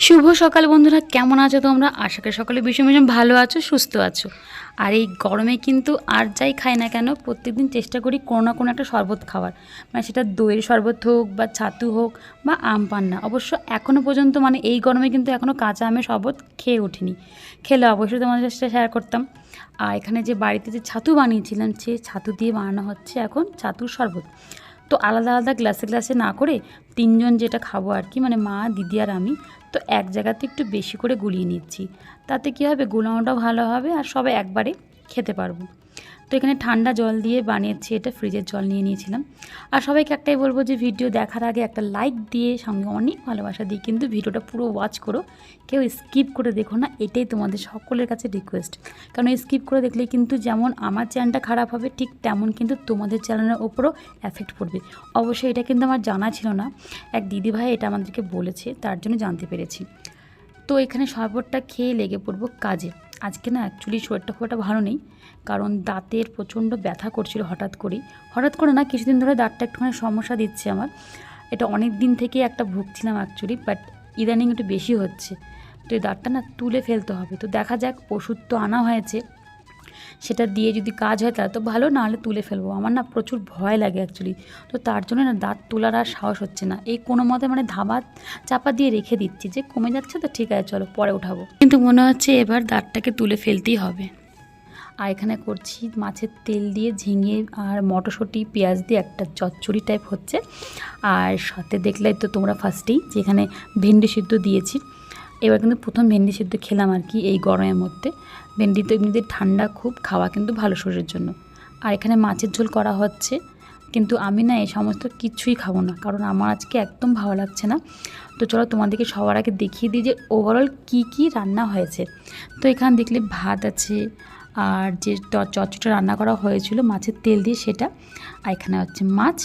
শুভ সকাল বন্ধুরা, কেমন আছো তোমরা? আশা করি সকালে ভীষণ ভীষণ ভালো আছো, সুস্থ আছো। আর এই গরমে কিন্তু আর যাই খাই না কেন, প্রত্যেকদিন চেষ্টা করি কোনো না কোনো একটা শরবত খাওয়ার। মানে সেটা দইয়ের শরবত হোক বা ছাতু হোক বা আম পান্না। অবশ্য এখনও পর্যন্ত মানে এই গরমে কিন্তু এখনও কাঁচা আমের শরবত খেয়ে উঠিনি। খেলে অবশ্যই তোমাদের সাথে শেয়ার করতাম। আর এখানে যে বাড়িতে যে ছাতু বানিয়েছিলাম, সে ছাতু দিয়ে বানানো হচ্ছে এখন ছাতুর শরবত। তো আলাদা আলাদা গ্লাসে গ্লাসে না করে তিনজন যেটা খাবো আর কি, মানে মা, দিদি আর আমি, তো এক জায়গাতে একটু বেশি করে গুলিয়ে নিচ্ছি। তাতে কী হবে, গুলানোটাও ভালো হবে আর সবাই একবারে খেতে পারবো। তো এখানে ঠান্ডা জল দিয়ে বানিয়েছি, এটা ফ্রিজের জল নিয়ে নিয়েছিলাম। আর সবাইকে একটাই বলবো যে ভিডিও দেখার আগে একটা লাইক দিয়ে সঙ্গে অনেক ভালোবাসা দিয়ে কিন্তু ভিডিওটা পুরো ওয়াচ করো, কেউ স্কিপ করে দেখো না, এটাই তোমাদের সকলের কাছে রিকোয়েস্ট। কারণ স্কিপ করে দেখলে কিন্তু যেমন আমার চ্যানেলটা খারাপ হবে, ঠিক তেমন কিন্তু তোমাদের চ্যানেলের ওপরও এফেক্ট পড়বে। অবশ্যই এটা কিন্তু আমার জানা ছিল না, এক দিদিভাই এটা আমাদেরকে বলেছে, তার জন্য জানতে পেরেছি। তো এখানে শরবতটা খেয়ে লেগে পড়বো কাজে। আজকে না অ্যাকচুয়ালি শরীরটা খুব একটা ভালো নেই, কারণ দাঁতের প্রচণ্ড ব্যথা করছিল হঠাৎ করে না, কিছুদিন ধরে দাঁতটা একটুখানি সমস্যা দিচ্ছে আমার। এটা অনেক দিন থেকে একটা ভুগছিলাম অ্যাকচুয়ালি, বাট ইদানিং একটু বেশি হচ্ছে। তো এই দাঁতটা না তুলে ফেলতে হবে। তো দেখা যাক, ওষুধ তো আনা হয়েছে, সেটা দিয়ে যদি কাজ হয় তাহলে তো ভালো, না হলে তুলে ফেলবো। আমার না প্রচুর ভয় লাগে অ্যাকচুয়ালি, তো তার জন্য না দাঁত তোলার আর সাহস হচ্ছে না। এই কোনো মতে মানে ধাবা চাপা দিয়ে রেখে দিচ্ছি, যে কমে যাচ্ছে তো ঠিক আছে চলো পরে উঠাবো, কিন্তু মনে হচ্ছে এবার দাঁতটাকে তুলে ফেলতেই হবে। আর এখানে করছি মাছের তেল দিয়ে ঝিঙে আর মটরশুঁটি পেঁয়াজ দিয়ে একটা চচ্চড়ি টাইপ হচ্ছে। আর সাথে দেখলে তো তোমরা ফার্স্টেই যেখানে ভেন্ডি সিদ্ধ দিয়েছি। এবার কিন্তু প্রথম ভেন্ডি সিদ্ধ খেলাম আর কি এই গরমের মধ্যে। ভেন্ডি তো এমনিতে ঠান্ডা, খুব খাওয়া কিন্তু ভালো শরীরের জন্য। আর এখানে মাছের ঝোল করা হচ্ছে, কিন্তু আমি না এই সমস্ত কিছুই খাবো না, কারণ আমার আজকে একদম ভালো লাগছে না। তো চলো তোমাদেরকে সবার আগে দেখিয়ে দিই যে ওভারঅল কী কী রান্না হয়েছে। তো এখানে দেখলে ভাত আছে, আর যে চচ্চড়িটা রান্না করা হয়েছিল মাছের তেল দিয়ে সেটা, আর এখানে হচ্ছে মাছ,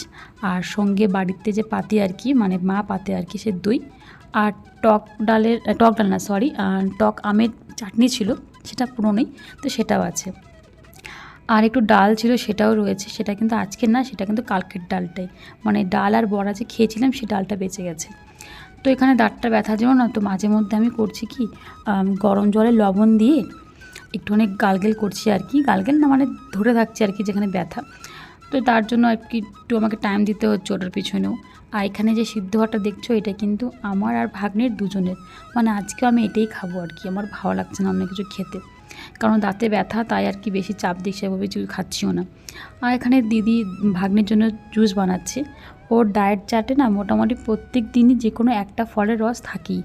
আর সঙ্গে বাড়িতে যে পাতে আর কি, মানে মা পাতে আর কি, সে দই, আর টক ডাল না সরি, টক আমের চাটনি ছিল, সেটা পুরো নেই, তো সেটাও আছে। আর একটু ডাল ছিল, সেটাও রয়েছে, সেটা কিন্তু আজকে না, সেটা কিন্তু কালকের ডালটাই, মানে ডাল আর বড়া যে খেয়েছিলাম সেই ডালটা বেঁচে গেছে। তো এখানে দাঁতটা ব্যথার জন্য না, তো মাঝে মধ্যে আমি করছি কি, গরম জলে লবণ দিয়ে একটুখানি গালগেল করছি আর কি, গালগেল না মানে ধরে থাকছি আর কি যেখানে ব্যথা। তো তার জন্য আর কি একটু আমাকে টাইম দিতে হচ্ছে ওটার পিছনেও। আর এখানে যে সিদ্ধ হওয়াটা দেখছো, এটা কিন্তু আমার আর ভাগ্নের দুজনের, মানে আজকে আমি এটাই খাবো আর কি, আমার ভালো লাগছে না অন্য কিছু খেতে, কারণ দাঁতে ব্যথা, তাই আর কি বেশি চাপ দিয়ে সেভাবে কিছু খাচ্ছিও না। আর এখানে দিদি ভাগ্নের জন্য জুস বানাচ্ছে। ওর ডায়েট চার্টে না মোটামুটি প্রত্যেক দিনই যে কোনো একটা ফলের রস থাকেই,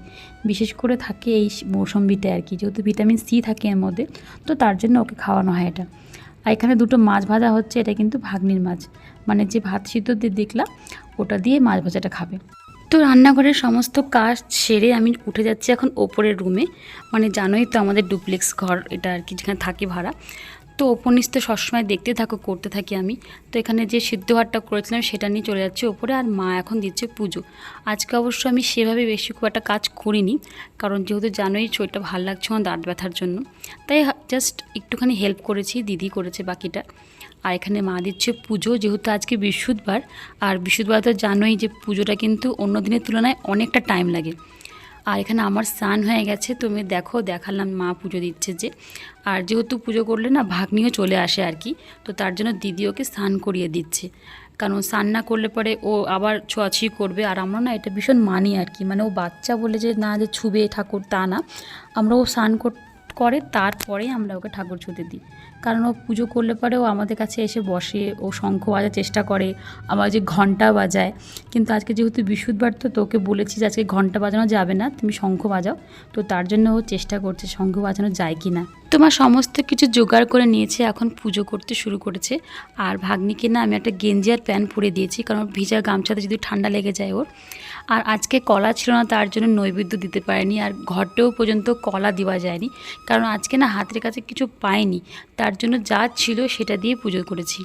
বিশেষ করে থাকে এই মৌসম্বিটায় আর কি, যেহেতু ভিটামিন সি থাকে এর মধ্যে, তো তার জন্য ওকে খাওয়ানো হয় এটা। আর এখানে দুটো মাছ ভাজা হচ্ছে, এটা কিন্তু ভাগ্নির মাছ, মানে যে ভাত সিদ্ধ দিয়ে দেখলাম ওটা দিয়ে মাছ ভাজাটা খাবে। তো রান্নাঘরের সমস্ত কাজ সেরে আমি উঠে যাচ্ছি এখন ওপরের রুমে, মানে জানোই তো আমাদের ডুপ্লেক্স ঘর এটা আর কি, যেখানে থাকি ভাড়া। তো ওপর নিচ তো সবসময় দেখতে থাকো, করতে থাকি আমি। তো এখানে যে সিদ্ধ ভাতটা করেছিলাম সেটা নিয়ে চলে যাচ্ছে ওপরে, আর মা এখন দিচ্ছে পুজো। আজকে অবশ্য আমি সেভাবে বেশি খুব একটা কাজ করিনি, কারণ যেহেতু জানোই শরীরটা ভালো লাগছে আমার দাঁত ব্যথার জন্য, তাই জাস্ট একটুখানি হেল্প করেছি, দিদি করেছে বাকিটা। আর এখানে মা দিচ্ছে পুজো, যেহেতু আজকে বৃহস্পতিবার, আর বৃহস্পতিবার তো জানোই যে পুজোটা কিন্তু অন্য দিনের তুলনায় অনেকটা টাইম লাগে। আর এখানে আমার স্নান হয়ে গেছে, তুমি দেখো দেখালাম মা পুজো দিচ্ছে যে। আর যেহেতু পুজো করলে না ভাগ্নিও চলে আসে আর কি, তো তার জন্য দিদি ওকে স্নান করিয়ে দিচ্ছে, কারণ স্নান না করলে পরে ও আবার ছোঁয়াছুঁয়ি করবে। আর আমরা না এটা ভীষণ মানি আর কি, মানে ও বাচ্চা বলে যে না যে ছুবে ঠাকুর, তা না, আমরা ও স্নান করে তারপরে আমরা ওকে ঠাকুর ছুঁতে দিই। কারণ ও পুজো করলে পরে ও আমাদের কাছে এসে বসে, ও শঙ্খ বাজার চেষ্টা করে, আবার যে ঘন্টা বাজায়। কিন্তু আজকে যেহেতু বৃহস্পতিবার, তো তোকে বলেছি যে আজকে ঘন্টা বাজানো যাবে না, তুমি শঙ্খ বাজাও। তো তার জন্য ও চেষ্টা করছে শঙ্খ বাজানো যায় কি না। তোমার সমস্ত কিছু জোগাড় করে নিয়েছে, এখন পুজো করতে শুরু করেছে। আর ভাগ্নিকে না আমি একটা গেঞ্জি আর প্যান্ট পরে দিয়েছি, কারণ ভিজা গামছাতে যদি ঠান্ডা লেগে যায় ওর। আর আজকে কলা ছিল না, তার জন্য নৈবেদ্য দিতে পারেনি, আর ঘরটেও পর্যন্ত কলা দেওয়া যায়নি, কারণ আজকে না হাতের কাছে কিছু পাইনি, তার জন্য যা ছিল সেটা দিয়ে পুজো করেছি।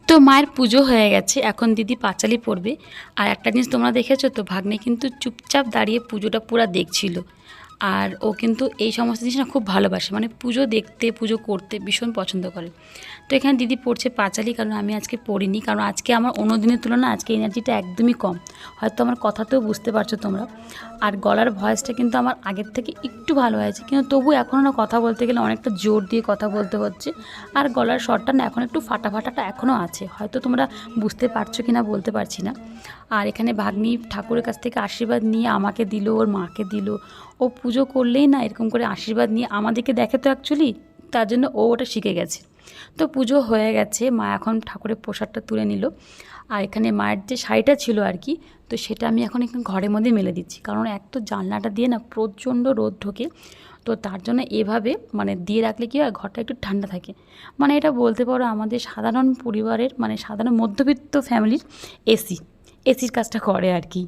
তো মায়ের পুজো হয়ে গেছে, এখন দিদি পাঁচালি পড়বে। আর একটা জিনিস তোমরা দেখেছো তো, ভাগ্নে কিন্তু চুপচাপ দাঁড়িয়ে পুজোটা পুরো দেখছিল। আর ও কিন্তু এই সমস্ত জিনিস না খুব ভালোবাসে, মানে পুজো দেখতে পুজো করতে ভীষণ পছন্দ করে। তো এখানে দিদি পড়ছে পাঁচালি, কারণ আমি আজকে পড়িনি, কারণ আজকে আমার অন্য দিনের তুলনায় আজকে এনার্জিটা একদমই কম। হয়তো আমার কথাতেও বুঝতে পারছো তোমরা। আর গলার ভয়েসটা কিন্তু আমার আগের থেকে একটু ভালো হয়েছে, কিন্তু তবু এখনও না কথা বলতে গেলে অনেকটা জোর দিয়ে কথা বলতে হচ্ছে। আর গলার স্বরটা না এখন একটু ফাটাটা এখনও আছে, হয়তো তোমরা বুঝতে পারছো কি না বলতে পারছি না। আর এখানে ভাগ্নি ঠাকুরের কাছ থেকে আশীর্বাদ নিয়ে আমাকে দিল, ওর মাকে দিল। ও পুজো করলেই না এরকম করে আশীর্বাদ নিয়ে আমাদেরকে দেখে তো অ্যাকচুয়ালি, তার জন্য ও ওটা শিখে গেছে। তো পুজো হয়ে গেছে, মা এখন ঠাকুরের প্রসাদটা তুলে নিল। আর এখানে মায়ের যে শাড়িটা ছিল আর কি, তো সেটা আমি এখন এখানে ঘরের মধ্যে মেলে দিচ্ছি, কারণ এক তো জানলাটা দিয়ে না প্রচণ্ড রোদ ঢোকে। তো তার জন্য এভাবে মানে দিয়ে রাখলে কি হয়, ঘরটা একটু ঠান্ডা থাকে। মানে এটা বলতে পারো আমাদের সাধারণ পরিবারের, মানে সাধারণ মধ্যবিত্ত ফ্যামিলির এসির কাজটা করে আর কি।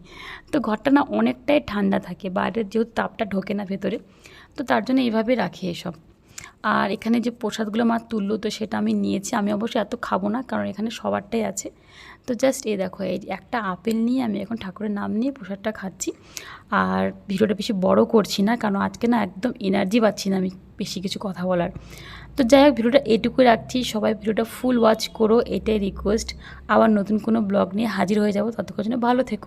তো ঘরটা না অনেকটাই ঠান্ডা থাকে, বাইরের যেহেতু তাপটা ঢোকে না ভেতরে, তো তার জন্য এইভাবে রাখি এসব। আর এখানে যে প্রসাদগুলো মা তুললো, তো সেটা আমি নিয়েছি। আমি অবশ্যই এত খাবো না, কারণ এখানে সবারটাই আছে। তো জাস্ট এই দেখো, এই একটা আপেল নিয়ে আমি এখন ঠাকুরের নাম নিয়ে প্রসাদটা খাচ্ছি। আর ভিডিওটা বেশি বড় করছি না, কারণ আজকে না একদম এনার্জি পাচ্ছি না আমি বেশি কিছু কথা বলার। তো যাই হোক, ভিডিওটা এটুকুই রাখছি। সবাই ভিডিওটা ফুল ওয়াচ করো, এটাই রিকোয়েস্ট। আবার নতুন কোনো ব্লগ নিয়ে হাজির হয়ে যাবো, ততক্ষণ জন্য ভালো থেকো।